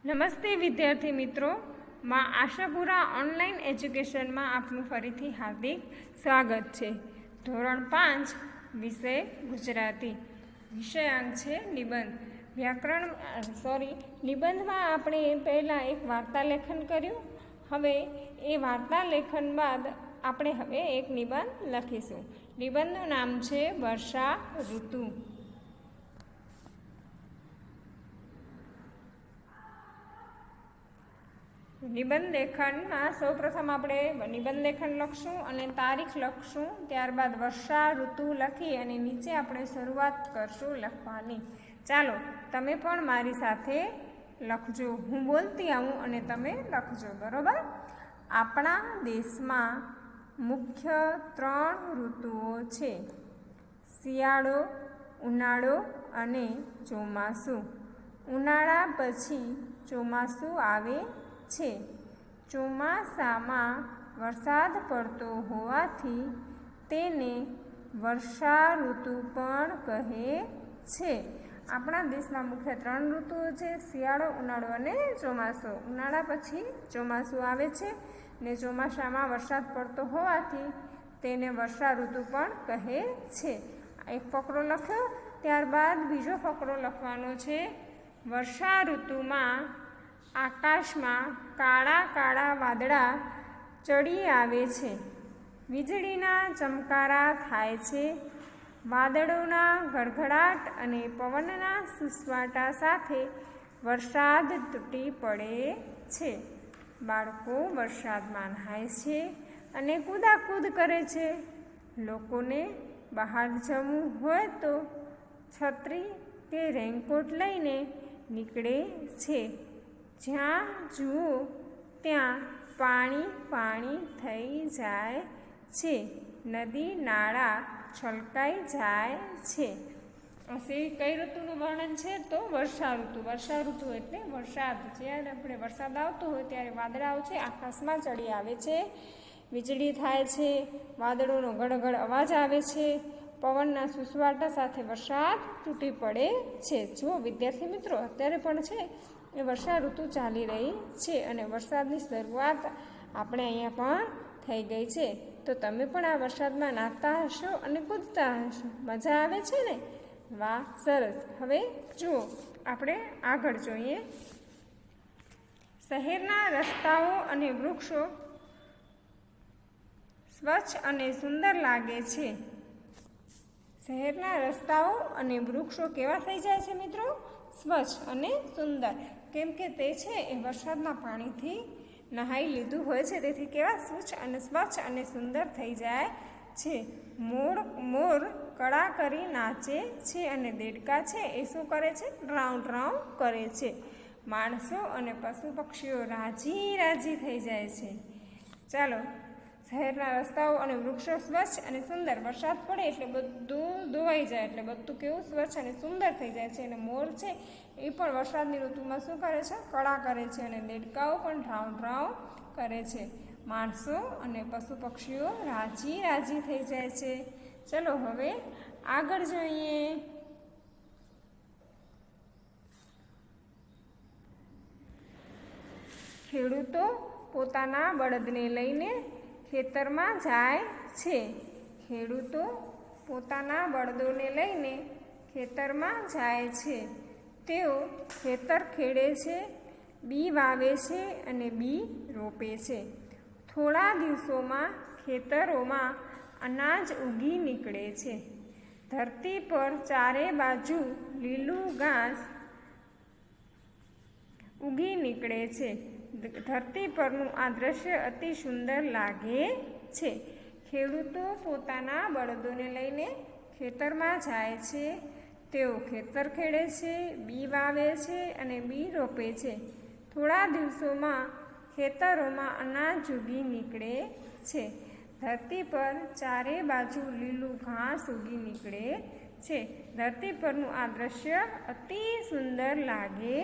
નમસ્તે વિદ્યાર્થી મિત્રો, માં આશાપુરા ઓનલાઈન એજ્યુકેશનમાં આપનું ફરીથી હાર્દિક સ્વાગત છે। ધોરણ 5 વિષય ગુજરાતી, વિષયાંક છે નિબંધ। નિબંધમાં આપણે પહેલાં એક વાર્તા લેખન કર્યું। હવે એ વાર્તા લેખન બાદ આપણે હવે એક નિબંધ લખીશું। નિબંધનું નામ છે વર્ષા ઋતુ। નિબંધ લેખનમાં સૌપ્રથમ આપણે નિબંધ લેખન લખશું અને તારીખ લખશું, ત્યારબાદ વર્ષા ઋતુ લખી અને નીચે આપણે શરૂઆત કરશું લખવાની। ચાલો તમે પણ મારી સાથે લખજો, હું બોલતી આવું અને તમે લખજો, બરોબર। આપણા દેશમાં મુખ્ય 3 ઋતુઓ છે, શિયાળો, ઉનાળો અને ચોમાસું। ઉનાળા પછી ચોમાસું આવે છે। ચોમાસામાં વરસાદ પડતો હોવાથી તેને વર્ષા ઋતુ પણ કહે છે। આપણા દેશમાં મુખ્ય 3 ઋતુઓ છે, શિયાળો, ઉનાળો અને ચોમાસું। ઉનાળા પછી ચોમાસું આવે છે ને ચોમાસામાં વરસાદ પડતો હોવાથી તેને વર્ષા ઋતુ પણ કહે છે। એક ફકરો લખ્યો, ત્યારબાદ બીજો ફકરો લખવાનો છે। વર્ષા ઋતુમાં આકાશમાં કાળા કાળા વાદળા ચડી આવે છે, વીજળીના ચમકારા થાય છે, વાદળોના ગડગડાટ અને પવનના સુસવાટા સાથે વરસાદ તૂટી પડે છે। બાળકો વરસાદમાં નહાય છે અને કૂદાકૂદ કરે છે। લોકોને બહાર જવું હોય તો છત્રી કે રેઇનકોટ લઈને નીકળે છે। જ્યાં જુઓ ત્યાં પાણી પાણી થઈ જાય છે, નદી નાળા છલકાઈ જાય છે। કઈ ઋતુનું વર્ણન છે? તો વર્ષા ઋતુ। વર્ષા ઋતુ એટલે વરસાદ। જ્યારે આપણે વરસાદ આવતો હોય ત્યારે વાદળાઓ છે આકાશમાં ચડી આવે છે, વીજળી થાય છે, વાદળોનો ગડગડ અવાજ આવે છે, પવનના સુસવાટા સાથે વરસાદ તૂટી પડે છે। જુઓ વિદ્યાર્થી મિત્રો, અત્યારે પણ છે એ વર્ષા ઋતુ ચાલી રહી છે અને વરસાદની શરૂઆત આપણે અહીંયા પણ થઈ ગઈ છે। તો તમે પણ આ વરસાદમાં નાહતા હશો અને કૂદતા હશો, મજા આવે છે ને? વાહ, સરસ। હવે જુઓ આપણે આગળ જોઈએ। શહેરના રસ્તાઓ અને વૃક્ષો સ્વચ્છ અને સુંદર લાગે છે। શહેરના રસ્તાઓ અને વૃક્ષો કેવા થઈ જાય છે મિત્રો? સ્વચ્છ અને સુંદર, કેમ કે તે છે એ વરસાદના પાણીથી નહાઈ લીધું હોય છે, તેથી કેવા સ્વચ્છ અને સુંદર થઈ જાય છે। મોર કળા કરી નાચે છે અને દેડકા છે એ શું કરે છે? ડ્રાઉં ડ્રાઉં કરે છે। માણસો અને પશુ પક્ષીઓ રાજી રાજી થઈ જાય છે। ચાલો, શહેરના રસ્તાઓ અને વૃક્ષો સ્વચ્છ અને સુંદર, વરસાદ પડે એટલે બધું ધોવાઈ જાય, એટલે બધું કેવું સ્વચ્છ અને સુંદર થઈ જાય છે। અને મોર છે એ પણ વરસાદની ઋતુમાં શું કરે છે? કળા કરે છે અને દેડકાઓ પણ ડ્રાઉં ડ્રાઉં કરે છે। માણસો અને પશુ પક્ષીઓ રાજી રાજી થઈ જાય છે। ચલો હવે આગળ જોઈએ। ખેડૂતો પોતાના બળદને લઈને ખેતરમાં જાય છે। ખેડૂતો પોતાના બળદોને લઈને ખેતરમાં જાય છે। તેઓ ખેતર ખેડે છે, બી વાવે છે અને બી રોપે છે। થોડા દિવસોમાં ખેતરોમાં અનાજ ઉગી નીકળે છે। ધરતી પર ચારે બાજુ લીલું ઘાસ ઉગી નીકળે છે। ધરતી પરનું આ દ્રશ્ય અતિ સુંદર લાગે છે। ખેડૂતો પોતાના બળદોને લઈને ખેતરમાં જાય છે। તેઓ ખેતર ખેડે છે, બી વાવે છે અને બી રોપે છે। થોડા દિવસોમાં ખેતરોમાં અનાજ ઉગી નીકળે છે। ધરતી પર ચારે બાજુ લીલું ઘાસ ઉગી નીકળે છે। ધરતી પરનું આ દ્રશ્ય અતિ સુંદર લાગે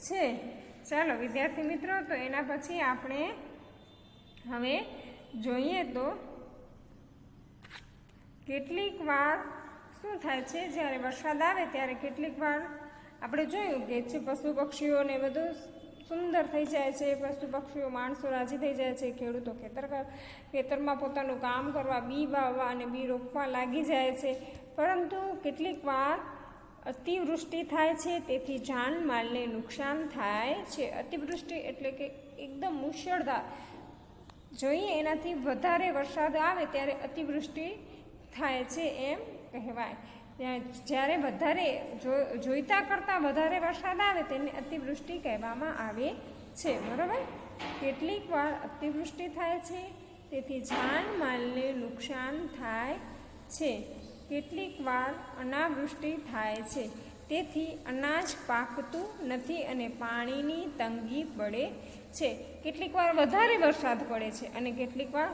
છે। ચાલો વિદ્યાર્થી મિત્રો, તો એના પછી આપણે હવે જોઈએ તો કેટલીક વાર શું થાય છે, જ્યારે વરસાદ આવે ત્યારે કેટલીક વાર આપણે જોયું કે પશુ પક્ષીઓને બધું સુંદર થઈ જાય છે, પશુ પક્ષીઓ માણસો રાજી થઈ જાય છે, ખેડૂતો ખેતરમાં પોતાનું કામ કરવા, બી વાવવા અને બી રોપવા લાગી જાય છે. પરંતુ કેટલીક વાર અતિવૃષ્ટિ થાય છે, તેથી જાનમાલને નુકસાન થાય છે. અતિવૃષ્ટિ એટલે કે એકદમ મુશળધાર, જોઈએ એનાથી વધારે વરસાદ આવે ત્યારે અતિવૃષ્ટિ થાય છે એમ કહેવાય. જ્યારે વધારે જોઈતા કરતાં વધારે વરસાદ આવે તેને અતિવૃષ્ટિ કહેવામાં આવે છે. બરાબર, કેટલીક વાર અતિવૃષ્ટિ થાય છે, તેથી જાનમાલને નુકસાન થાય છે. કેટલીક વાર અનાવૃષ્ટિ થાય છે, તેથી અનાજ પાકતું નથી અને પાણીની તંગી પડે છે. કેટલીક વાર વધારે વરસાદ પડે છે અને કેટલીક વાર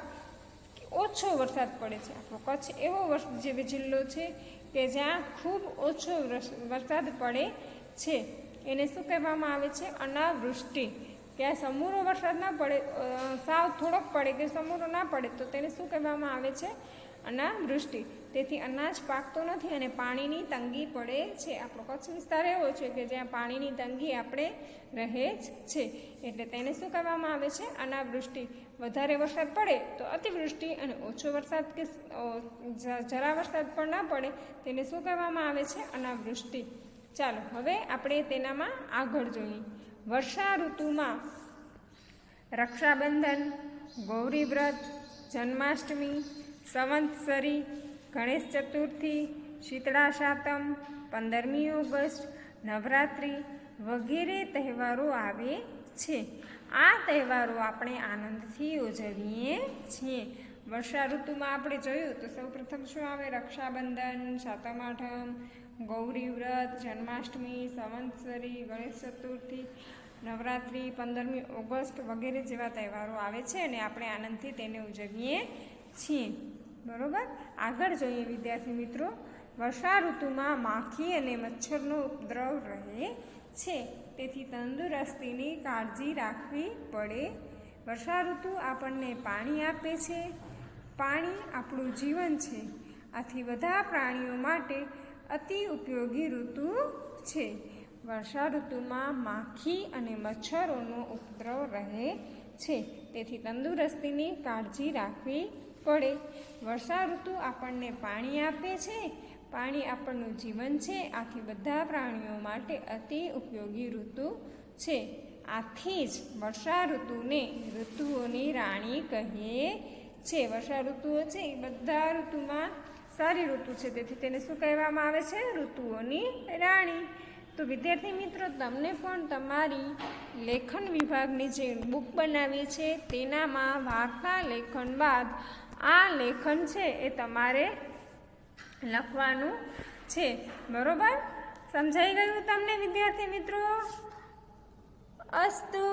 ઓછો વરસાદ પડે છે. આપણો કચ્છ એવો જેવો જિલ્લો છે કે જ્યાં ખૂબ ઓછો વરસાદ પડે છે. એને શું કહેવામાં આવે છે? અનાવૃષ્ટિ. ત્યાં સમૂરો વરસાદ ના પડે, સાવ થોડોક પડે કે સમૂરો ના પડે તો તેને શું કહેવામાં આવે છે? અનાવૃષ્ટિ. તેથી અનાજ પાકતો નથી અને પાણીની તંગી પડે છે. આપણો કચ્છ વિસ્તાર એવો છે કે જ્યાં પાણીની તંગી આપણે રહે જ છે, એટલે તેને શું કહેવામાં આવે છે? અનાવૃષ્ટિ. વધારે વરસાદ પડે તો અતિવૃષ્ટિ અને ઓછો વરસાદ કે જરા વરસાદ પણ ના પડે તેને શું કહેવામાં આવે છે? અનાવૃષ્ટિ. ચાલો હવે આપણે તેનામાં આગળ જોઈએ. વર્ષા ઋતુમાં રક્ષાબંધન, ગૌરી વ્રત, જન્માષ્ટમી, સંવત્સરી, ગણેશ ચતુર્થી, શીતળા સાતમ, 15મી ઓગસ્ટ, નવરાત્રિ વગેરે તહેવારો આવે છે. આ તહેવારો આપણે આનંદથી ઉજવીએ છીએ. વર્ષા ઋતુમાં આપણે જોયું તો સૌપ્રથમ શું આવે? રક્ષાબંધન, સાતમ આઠમ, ગૌરી વ્રત, જન્માષ્ટમી, સંવત્સરી, ગણેશ ચતુર્થી, નવરાત્રિ, 15મી ઓગસ્ટ વગેરે જેવા તહેવારો આવે છે અને આપણે આનંદથી તેને ઉજવીએ છીએ. બરાબર, આગળ જોઈએ વિદ્યાર્થી મિત્રો. વર્ષા ઋતુમાં માખી અને મચ્છરનો ઉપદ્રવ રહે છે, તેથી તંદુરસ્તીની કાળજી રાખવી પડે. વર્ષા ઋતુ આપણને પાણી આપે છે. પાણી આપણું જીવન છે, આથી બધા પ્રાણીઓ માટે અતિ ઉપયોગી ઋતુ છે. વર્ષા ઋતુમાં માખી અને મચ્છરોનો ઉપદ્રવ રહે છે, તેથી તંદુરસ્તીની કાળજી રાખવી પડે. વર્ષા ઋતુ આપણને પાણી આપે છે. પાણી આપણનું જીવન છે, આથી બધા પ્રાણીઓ માટે અતિ ઉપયોગી ઋતુ છે. આથી જ વર્ષા ઋતુને ઋતુઓની રાણી કહીએ છે. વર્ષા ઋતુઓ છે એ બધા ઋતુમાં સારી ઋતુ છે, તેથી તેને શું કહેવામાં આવે છે? ઋતુઓની રાણી. તો વિદ્યાર્થી મિત્રો, તમને પણ તમારી લેખન વિભાગની જે બુક બનાવી છે તેનામાં વાર્તા લેખન બાદ આ લેખન છે એ તમારે લખવાનું છે. બરોબર, સમજાઈ ગયું તમને વિદ્યાર્થી મિત્રો? અસ્તુ.